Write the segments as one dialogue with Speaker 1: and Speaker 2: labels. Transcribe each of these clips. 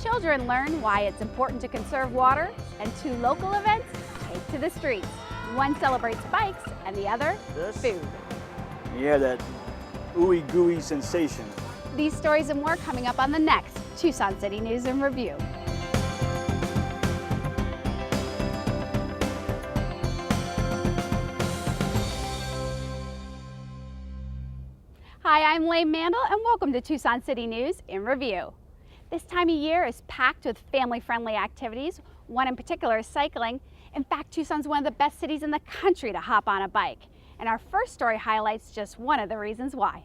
Speaker 1: Children learn why it's important to conserve water, and two local events take to the streets. One celebrates bikes and the other, food.
Speaker 2: Yeah, that ooey gooey sensation.
Speaker 1: These stories and more coming up on the next Tucson City News and Review. Hi, I'm Lane Mandel, and welcome to Tucson City News in Review. This time of year is packed with family-friendly activities. One in particular is cycling. In fact, Tucson's one of the best cities in the country to hop on a bike. And our first story highlights just one of the reasons why.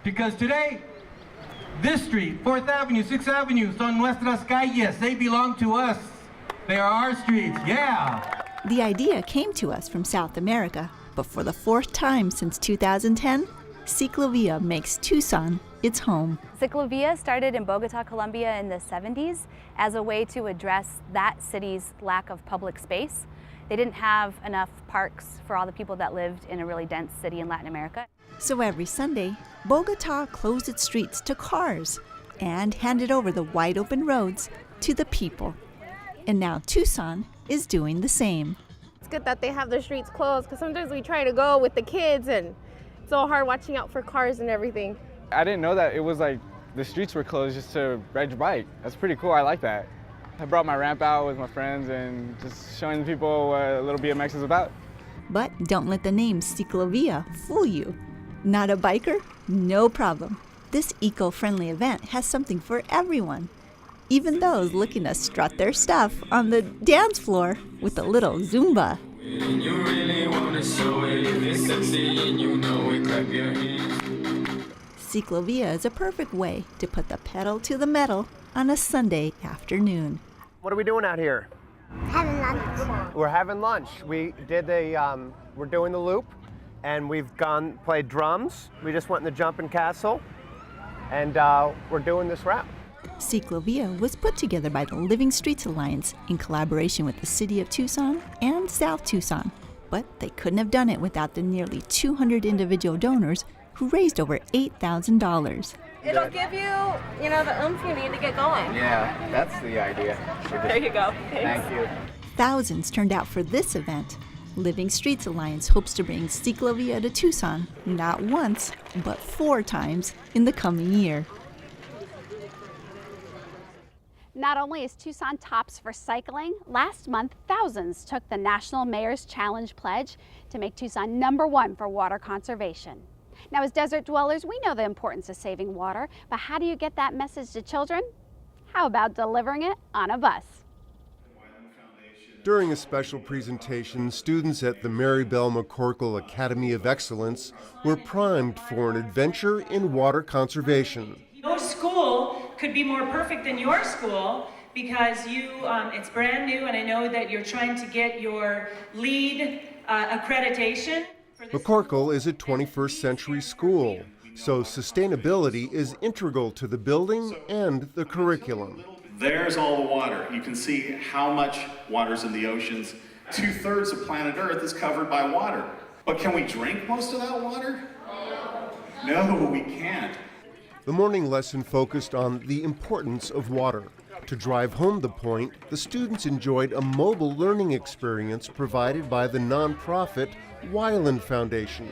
Speaker 3: Because today, this street, 4th Avenue, 6th Avenue, son nuestras calles, they belong to us. They are our streets, yeah.
Speaker 4: The idea came to us from South America, but for the fourth time since 2010, Ciclovia makes Tucson its home.
Speaker 5: Ciclovia started in Bogota, Colombia in the 70s as a way to address that city's lack of public space. They didn't have enough parks for all the people that lived in a really dense city in Latin America.
Speaker 4: So every Sunday, Bogota closed its streets to cars and handed over the wide open roads to the people. And now Tucson is doing the same.
Speaker 6: It's good that they have the streets closed because sometimes we try to go with the kids and it's so hard watching out for cars and everything.
Speaker 7: I didn't know that it was like the streets were closed just to ride your bike. That's pretty cool. I like that. I brought my ramp out with my friends and just showing people what a little BMX is about.
Speaker 4: But don't let the name Ciclovia fool you. Not a biker? No problem. This eco-friendly event has something for everyone. Even those looking to strut their stuff on the dance floor with a little Zumba. Ciclovia is a perfect way to put the pedal to the metal on a Sunday afternoon.
Speaker 8: What are we doing out here?
Speaker 9: Having lunch.
Speaker 8: We're having lunch. We're doing the loop, and we've played drums. We just went in the jumping castle, and we're doing this route.
Speaker 4: Ciclovia was put together by the Living Streets Alliance in collaboration with the City of Tucson and South Tucson. But they couldn't have done it without the nearly 200 individual donors who raised over $8,000.
Speaker 6: It'll give you, the oomph you need to get going.
Speaker 7: Yeah, that's the idea.
Speaker 6: There you go. Thanks.
Speaker 7: Thank you.
Speaker 4: Thousands turned out for this event. Living Streets Alliance hopes to bring Ciclovia to Tucson not once, but 4 times in the coming year.
Speaker 1: Not only is Tucson tops for cycling, last month thousands took the National Mayor's Challenge pledge to make Tucson #1 for water conservation. Now, as desert dwellers, we know the importance of saving water, but how do you get that message to children? How about delivering it on a bus?
Speaker 10: During a special presentation, students at the Maribel McCorkle Academy of Excellence were primed for an adventure in water conservation.
Speaker 11: No school could be more perfect than your school because it's brand new, and I know that you're trying to get your LEED accreditation.
Speaker 10: McCorkle is a 21st century school, so sustainability is integral to the building and the curriculum.
Speaker 12: There's all the water. You can see how much water's in the oceans. 2/3 of planet Earth is covered by water. But can we drink most of that water? No, we can't.
Speaker 10: The morning lesson focused on the importance of water. To drive home the point, the students enjoyed a mobile learning experience provided by the nonprofit Weiland Foundation.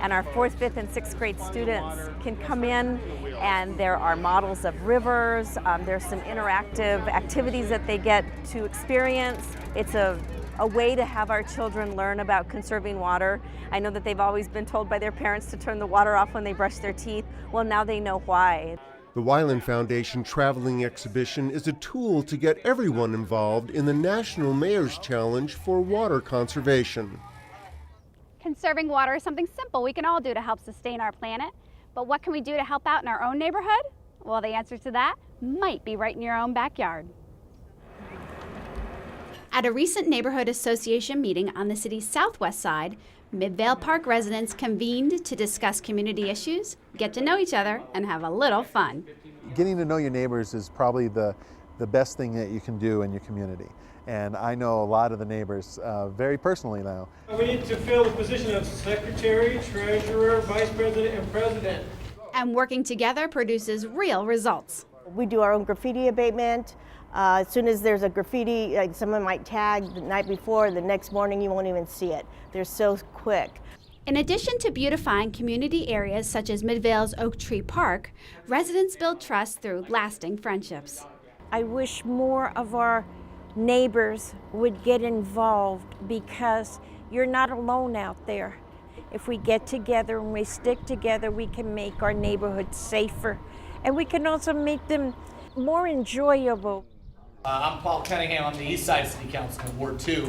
Speaker 5: And our 4th, 5th, and 6th grade students can come in, and there are models of rivers. There's some interactive activities that they get to experience. It's a way to have our children learn about conserving water. I know that they've always been told by their parents to turn the water off when they brush their teeth. Well, now they know why.
Speaker 10: The Weiland Foundation Traveling Exhibition is a tool to get everyone involved in the National Mayor's Challenge for water conservation.
Speaker 1: Conserving water is something simple we can all do to help sustain our planet. But what can we do to help out in our own neighborhood? Well, the answer to that might be right in your own backyard. At a recent neighborhood association meeting on the city's southwest side, Midvale Park residents convened to discuss community issues, get to know each other, and have a little fun.
Speaker 13: Getting to know your neighbors is probably the best thing that you can do in your community. And I know a lot of the neighbors very personally now.
Speaker 14: We need to fill the position of secretary, treasurer, vice president, and president.
Speaker 1: And working together produces real results.
Speaker 15: We do our own graffiti abatement. As soon as there's a graffiti, like someone might tag the night before, the next morning you won't even see it. They're so quick.
Speaker 1: In addition to beautifying community areas such as Midvale's Oak Tree Park, residents build trust through lasting friendships.
Speaker 16: I wish more of our neighbors would get involved because you're not alone out there. If we get together and we stick together, we can make our neighborhoods safer, and we can also make them more enjoyable.
Speaker 17: I'm Paul Cunningham. I'm the East Side City Councilman, Ward 2.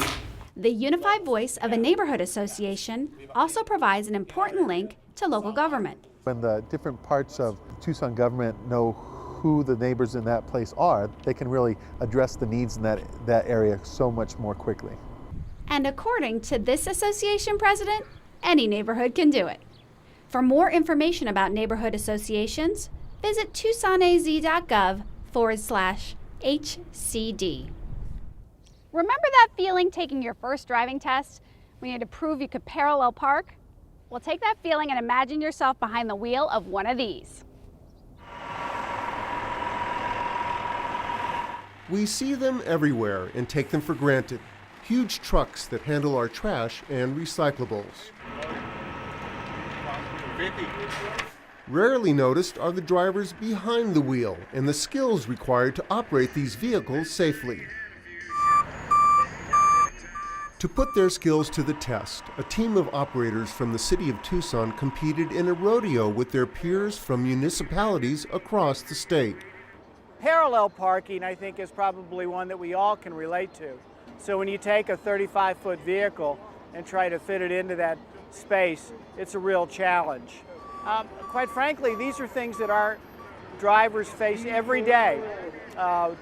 Speaker 1: The unified voice of a neighborhood association also provides an important link to local government.
Speaker 13: When the different parts of Tucson government know who the neighbors in that place are, they can really address the needs in that area so much more quickly.
Speaker 1: And according to this association president, any neighborhood can do it. For more information about neighborhood associations, visit tucsonaz.gov/HCD. Remember that feeling taking your first driving test when you had to prove you could parallel park? Well, take that feeling and imagine yourself behind the wheel of one of these.
Speaker 10: We see them everywhere and take them for granted. Huge trucks that handle our trash and recyclables. Rarely noticed are the drivers behind the wheel and the skills required to operate these vehicles safely. To put their skills to the test, a team of operators from the city of Tucson competed in a rodeo with their peers from municipalities across the state.
Speaker 2: Parallel parking, I think, is probably one that we all can relate to. So when you take a 35-foot vehicle and try to fit it into that space, it's a real challenge. Quite frankly, these are things that our drivers face every day,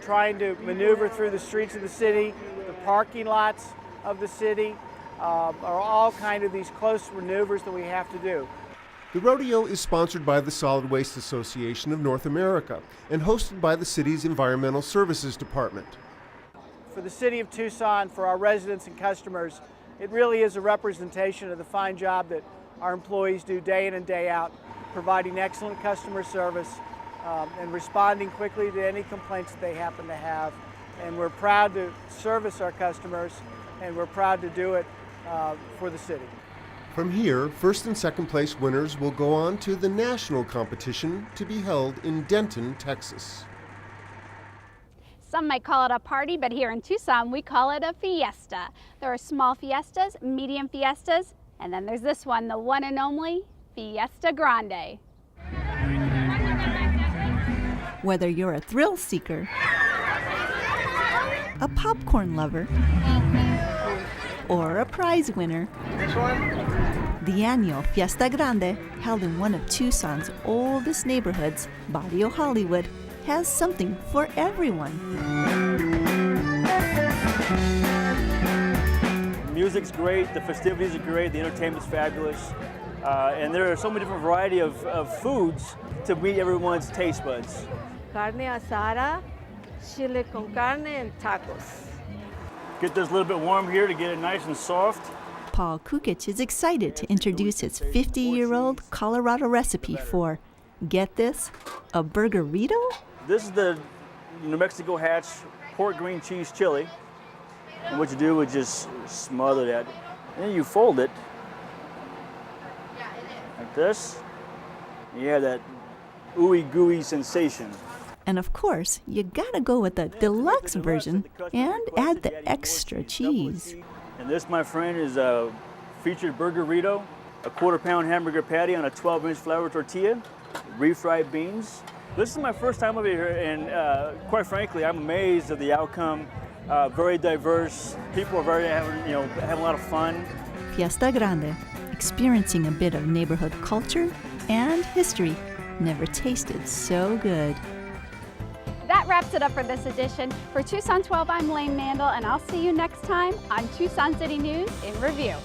Speaker 2: trying to maneuver through the streets of the city, the parking lots of the city, are all kind of these close maneuvers that we have to do.
Speaker 10: The rodeo is sponsored by the Solid Waste Association of North America and hosted by the city's Environmental Services Department.
Speaker 2: For the city of Tucson, for our residents and customers, it really is a representation of the fine job that our employees do day in and day out, providing excellent customer service and responding quickly to any complaints that they happen to have. And we're proud to service our customers, and we're proud to do it for the city.
Speaker 10: From here, first and second place winners will go on to the national competition to be held in Denton, Texas.
Speaker 1: Some might call it a party, but here in Tucson, we call it a fiesta. There are small fiestas, medium fiestas, and then there's this one, the one and only Fiesta Grande.
Speaker 4: Whether you're a thrill seeker, a popcorn lover, or a prize winner, the annual Fiesta Grande, held in one of Tucson's oldest neighborhoods, Barrio Hollywood, has something for everyone.
Speaker 2: The music's great, the festivities are great, the entertainment's fabulous, and there are so many different variety of foods to meet everyone's taste buds.
Speaker 18: Carne asada, chile con carne, and tacos.
Speaker 2: Get this a little bit warm here to get it nice and soft.
Speaker 4: Paul Kukic is excited to introduce his 50-year-old Colorado recipe for, get this, a burgerito?
Speaker 2: This is the New Mexico Hatch pork green cheese chili. And what you do is just smother that. And then you fold it like this. You have that ooey gooey sensation.
Speaker 4: And of course, you gotta go with the deluxe version and add the extra cheese.
Speaker 2: And this, my friend, is a featured burgerito, a quarter-pound hamburger patty on a 12-inch flour tortilla, refried beans. This is my first time over here, and quite frankly, I'm amazed at the outcome. Very diverse. People are having a lot of fun.
Speaker 4: Fiesta Grande, experiencing a bit of neighborhood culture and history. Never tasted so good.
Speaker 1: That wraps it up for this edition. For Tucson 12, I'm Lane Mandel, and I'll see you next time on Tucson City News in Review.